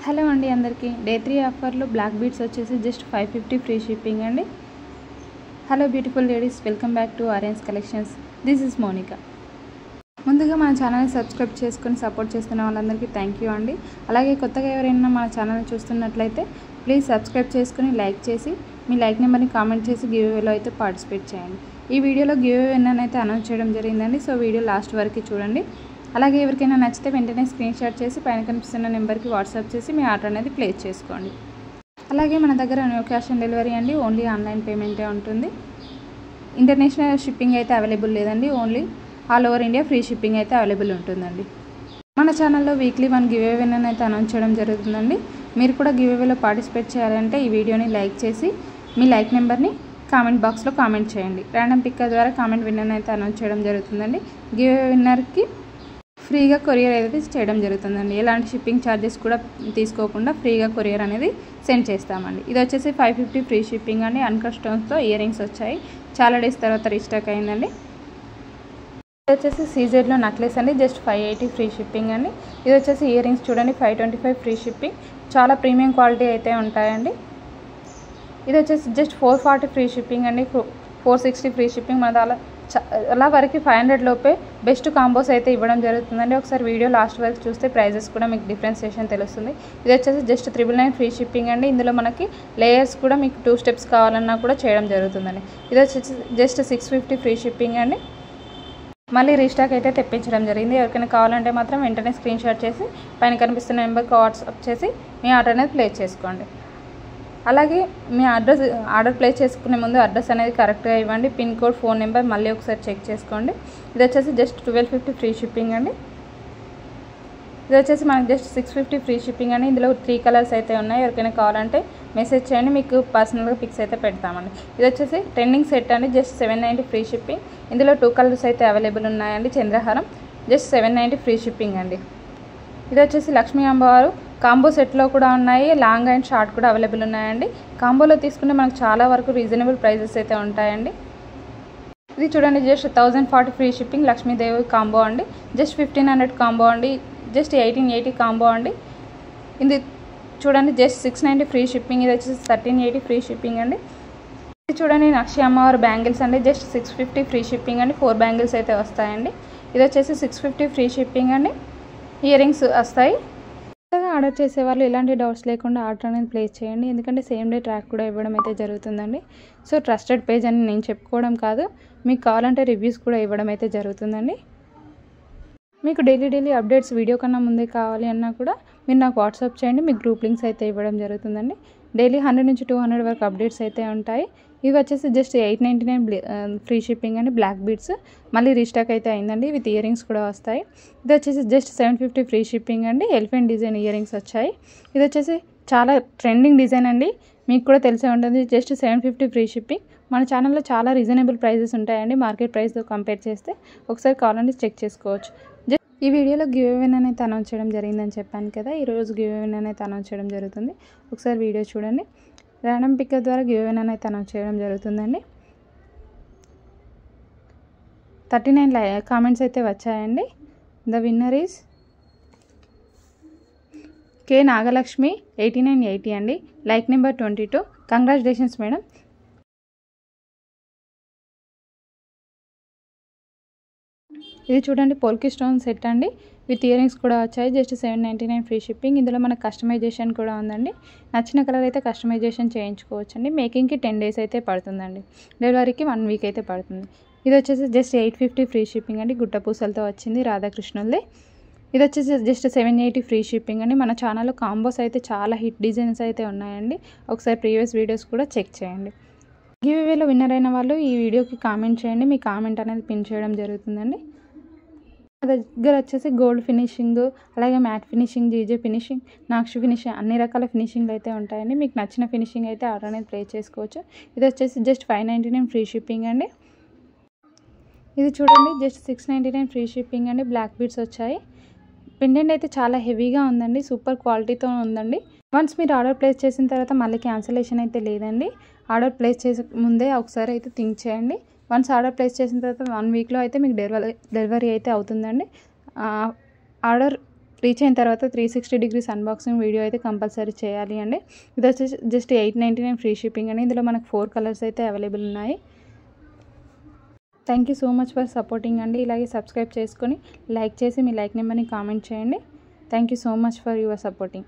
Hello అండి అందరికీ day 3 ఆఫర్లో బ్లాక్ బీడ్స్ వచ్చేసి జస్ట్ 550 ఫ్రీ షిప్పింగ్ అండి. Hello beautiful ladies, welcome back to orange collections. This is Monica. ముందుగా మన ఛానల్ని సబ్స్క్రైబ్ చేసుకొని సపోర్ట్ చేస్తున్న వాళ్ళందరికీ థ్యాంక్ యూ అండి. అలాగే కొత్తగా ఎవరైనా మన ఛానల్ని చూస్తున్నట్లయితే ప్లీజ్ సబ్స్క్రైబ్ చేసుకుని లైక్ చేసి మీ లైక్ నెంబర్ని కామెంట్ చేసి గివ్ అవేలో అయితే పార్టిసిపేట్ చేయండి. ఈ వీడియోలో గివ్ అవే విన్నర్ని అయితే అనౌన్స్ చేయడం జరిగిందండి. సో వీడియో లాస్ట్ వరకు చూడండి. అలాగే ఎవరికైనా నచ్చితే వెంటనే స్క్రీన్ షాట్ చేసి పైన కనిపిస్తున్న నెంబర్కి వాట్సాప్ చేసి మీ ఆర్డర్ అనేది ప్లేస్ చేసుకోండి. అలాగే మన దగ్గర నో క్యాష్ ఆన్ డెలివరీ అండి, ఓన్లీ ఆన్లైన్ పేమెంటే ఉంటుంది. ఇంటర్నేషనల్ షిప్పింగ్ అయితే అవైలబుల్ లేదండి, only all over India free shipping అయితే అవైలబుల్ ఉంటుందండి. మన ఛానల్లో వీక్లీ 1 గివ్ అవే విన్నర్ అయితే అనౌన్స్ చేయడం జరుగుతుందండి. మీరు కూడా గివ్ అవేలో పార్టిసిపేట్ చేయాలంటే ఈ వీడియోని లైక్ చేసి మీ లైక్ నెంబర్ని కామెంట్ బాక్స్లో కామెంట్ చేయండి. ర్యాండమ్ పిక్కర్ ద్వారా కామెంట్ విన్నర్ అయితే అనౌన్స్ చేయడం జరుగుతుందండి. గివ్ అవే విన్నర్కి ఫ్రీగా కొరియర్ అయితే చేయడం జరుగుతుందండి. ఎలాంటి షిప్పింగ్ ఛార్జెస్ కూడా తీసుకోకుండా ఫ్రీగా కొరియర్ అనేది సెండ్ చేస్తామండి. ఇది వచ్చేసి 550 ఫ్రీ షిప్పింగ్ అండి. అన్కట్ స్టోన్స్తో ఇయర్ రింగ్స్ వచ్చాయి, చాలా డేస్ తర్వాత రీస్టాక్ అయిందండి. ఇది వచ్చేసి సీజెడ్లో నెక్లెస్ అండి, జస్ట్ 580 ఫ్రీ షిప్పింగ్ అండి. ఇది వచ్చేసి ఇయర్ రింగ్స్ చూడండి, 525 ఫ్రీ షిప్పింగ్, చాలా ప్రీమియం క్వాలిటీ అయితే ఉంటాయండి. ఇది వచ్చేసి జస్ట్ 440 ఫ్రీ షిప్పింగ్ అండి, 460 ఫ్రీ షిప్పింగ్. మన అలా వరకు 500 లోపే బెస్ట్ కాంబోస్ అయితే ఇవ్వడం జరుగుతుందండి. ఒకసారి వీడియో లాస్ట్ వరకు చూస్తే ప్రైజెస్ కూడా మీకు డిఫరెన్సియేషన్ తెలుస్తుంది. ఇది వచ్చేసి జస్ట్ 999 ఫ్రీ షిప్పింగ్ అండి. ఇందులో మనకి లేయర్స్ కూడా మీకు 2 స్టెప్స్ కావాలన్నా కూడా చేయడం జరుగుతుందండి. ఇది వచ్చేసి జస్ట్ 650 ఫ్రీ షిప్పింగ్ అండి. మళ్ళీ రీస్టాక్ అయితే తెప్పించడం జరిగింది. ఎవరికైనా కావాలంటే మాత్రం వెంటనే స్క్రీన్ షాట్ చేసి పైన కనిపిస్తున్న నెంబర్కి వాట్సాప్ చేసి మీ ఆర్డర్ అనేది ప్లేస్ చేసుకోండి. అలాగే మీ ఆర్డర్ ప్లేస్ చేసుకునే ముందు అడ్రస్ అనేది కరెక్ట్గా ఇవ్వండి. పిన్ కోడ్, ఫోన్ నెంబర్ మళ్ళీ ఒకసారి చెక్ చేసుకోండి. ఇది వచ్చేసి జస్ట్ 1250 ఫ్రీ షిప్పింగ్ అండి. ఇది వచ్చేసి మనకి జస్ట్ 650 ఫ్రీ షిప్పింగ్ అండి. ఇందులో 3 కలర్స్ అయితే ఉన్నాయి. ఎవరికైనా కావాలంటే మెసేజ్ చేయండి, మీకు పర్సనల్గా పిక్స్ అయితే పెడతామండి. ఇది వచ్చేసి ట్రెండింగ్ సెట్ అండి, జస్ట్ 790 ఫ్రీ షిప్పింగ్. ఇందులో 2 కలర్స్ అయితే అవైలబుల్ ఉన్నాయండి. చంద్రహారం జస్ట్ 790 ఫ్రీ షిప్పింగ్ అండి. ఇది వచ్చేసి లక్ష్మీ అమ్మవారు కాంబో సెట్లో కూడా ఉన్నాయి, లాంగ్ అండ్ షార్ట్ కూడా అవైలబుల్ ఉన్నాయండి. కాంబోలో తీసుకుంటే మనకు చాలా వరకు రీజనబుల్ ప్రైజెస్ అయితే ఉంటాయండి. ఇది చూడండి, just 1040 free shipping Lakshmidevi combo అండి, జస్ట్ 1500 కాంబో అండి, జస్ట్ 1880 కాంబో అండి. ఇది చూడండి, జస్ట్ 690 ఫ్రీ షిప్పింగ్. ఇది వచ్చేసి 1380 ఫ్రీ షిప్పింగ్ అండి. ఇది చూడండి, నక్షి అమ్మవారు బ్యాంగిల్స్ అండి, జస్ట్ 650 ఫ్రీ షిప్పింగ్ అండి. 4 బ్యాంగిల్స్ అయితే వస్తాయండి. ఇది వచ్చేసి 650 ఫ్రీ షిప్పింగ్ అండి. ఇయర్ రింగ్స్ వస్తాయి. కొత్తగా ఆర్డర్ చేసేవాళ్ళు ఎలాంటి డౌట్స్ లేకుండా ఆర్డర్ అనేది ప్లేస్ చేయండి, ఎందుకంటే సేమ్ డే ట్రాక్ కూడా ఇవ్వడం అయితే జరుగుతుందండి. సో ట్రస్టెడ్ పేజ్ అని నేను చెప్పుకోవడం కాదు, మీకు కావాలంటే రివ్యూస్ కూడా ఇవ్వడం అయితే జరుగుతుందండి. మీకు డైలీ అప్డేట్స్ వీడియో కన్నా ముందే కావాలి అన్నా కూడా మీరు నాకు వాట్సాప్ చేయండి, మీకు గ్రూప్ లింక్స్ అయితే ఇవ్వడం జరుగుతుందండి. డైలీ 100 నుంచి 200 వరకు అప్డేట్స్ అయితే ఉంటాయి. ఇవి వచ్చేసి జస్ట్ 899 ఫ్రీ షిప్పింగ్ అండి. బ్లాక్ బీడ్స్ మళ్ళీ రీస్టాక్ అయితే అయిందండి, విత్ ఇయర్ రింగ్స్ కూడా వస్తాయి. ఇది వచ్చేసి జస్ట్ 750 ఫ్రీ షిప్పింగ్ అండి. ఎలిఫెంట్ డిజైన్ ఇయర్ రింగ్స్ వచ్చాయి. ఇది వచ్చేసి చాలా ట్రెండింగ్ డిజైన్ అండి, మీకు కూడా తెలిసే ఉంటుంది. Just 750 free shipping. మన ఛానల్లో చాలా రీజనబుల్ ప్రైజెస్ ఉంటాయండి, మార్కెట్ ప్రైస్తో కంపేర్ చేస్తే. ఒకసారి కావాలంటే చెక్ చేసుకోవచ్చు. ఈ వీడియోలో గివ్ అవే విన్నర్ అయితే అనౌన్స్ చేయడం జరిగిందని చెప్పాను కదా, ఈరోజు గివ్ అవే విన్నర్ అయితే అనౌన్స్ చేయడం జరుగుతుంది. ఒకసారి వీడియో చూడండి. ర్యాండమ్ పిక్కర్ ద్వారా గివ్ అవే విన్నర్ అయితే అనౌన్స్ చేయడం జరుగుతుందండి. 39 కామెంట్స్ అయితే వచ్చాయండి. ద విన్నర్ ఈజ్ కే నాగలక్ష్మి 8980 అండి, లైక్ నెంబర్ 22. Congratulations madam. ఇది చూడండి, పోల్కి స్టోన్ సెట్ అండి, విత్ ఇయర్ రింగ్స్ కూడా వచ్చాయి. Just 799 free shipping. ఇందులో మనకు కస్టమైజేషన్ కూడా ఉందండి. నచ్చిన కలర్ అయితే కస్టమైజేషన్ చేయించుకోవచ్చు అండి. మేకింగ్కి 10 డేస్ అయితే పడుతుందండి, డెలివరీకి 1 వీక్ అయితే పడుతుంది. ఇది వచ్చేసి జస్ట్ 850 ఫ్రీ షిప్పింగ్ అండి. గుట్ట పూసలతో వచ్చింది, రాధాకృష్ణులది. ఇది వచ్చేసి జస్ట్ 780 ఫ్రీ షిప్పింగ్ అండి. మన ఛానల్లో కాంబోస్ అయితే చాలా హిట్ డిజైన్స్ అయితే ఉన్నాయండి. ఒకసారి ప్రీవియస్ వీడియోస్ కూడా చెక్ చేయండి. గివ్ అవేలో విన్నర్ అయిన వాళ్ళు ఈ వీడియోకి కామెంట్ చేయండి, మీ కామెంట్ అనేది పిన్ చేయడం జరుగుతుందండి. నా దగ్గర వచ్చేసి గోల్డ్ ఫినిషింగ్, అలాగే మ్యాట్ ఫినిషింగ్, జీజే ఫినిషింగ్, నాక్షి ఫినిషింగ్, అన్ని రకాల ఫినిషింగ్లు అయితే ఉంటాయండి. మీకు నచ్చిన ఫినిషింగ్ అయితే ఆర్డర్ అనేది ప్లేస్ చేసుకోవచ్చు. ఇది వచ్చేసి జస్ట్ 599 ఫ్రీ షిప్పింగ్ అండి. ఇది చూడండి, జస్ట్ 699 ఫ్రీ షిప్పింగ్ అండి. బ్లాక్ బీడ్స్ వచ్చాయి. పెండెంట్ అయితే చాలా హెవీగా ఉందండి, సూపర్ క్వాలిటీతో ఉందండి. వన్స్ మీరు ఆర్డర్ ప్లేస్ చేసిన తర్వాత మళ్ళీ క్యాన్సిలేషన్ అయితే లేదండి. ఆర్డర్ ప్లేస్ చేసే ముందే ఒకసారి అయితే థింక్ చేయండి. వన్స్ ఆర్డర్ ప్లేస్ చేసిన తర్వాత 1 వీక్లో అయితే మీకు డెలివరీ అయితే అవుతుందండి. ఆర్డర్ రీచ్ అయిన తర్వాత 360 డిగ్రీస్ అన్బాక్సింగ్ వీడియో అయితే కంపల్సరీ చేయాలి అండి. ఇది వచ్చేసి జస్ట్ 899 ఫ్రీ షిప్పింగ్ అండి. ఇందులో మనకు 4 కలర్స్ అయితే అవైలబుల్ ఉన్నాయి. Thank you so much for supporting అండి. ఇలాగే సబ్స్క్రైబ్ చేసుకొని లైక్ చేసి మీ లైక్ నెంబర్ని కామెంట్ చేయండి. Thank you so much for your supporting.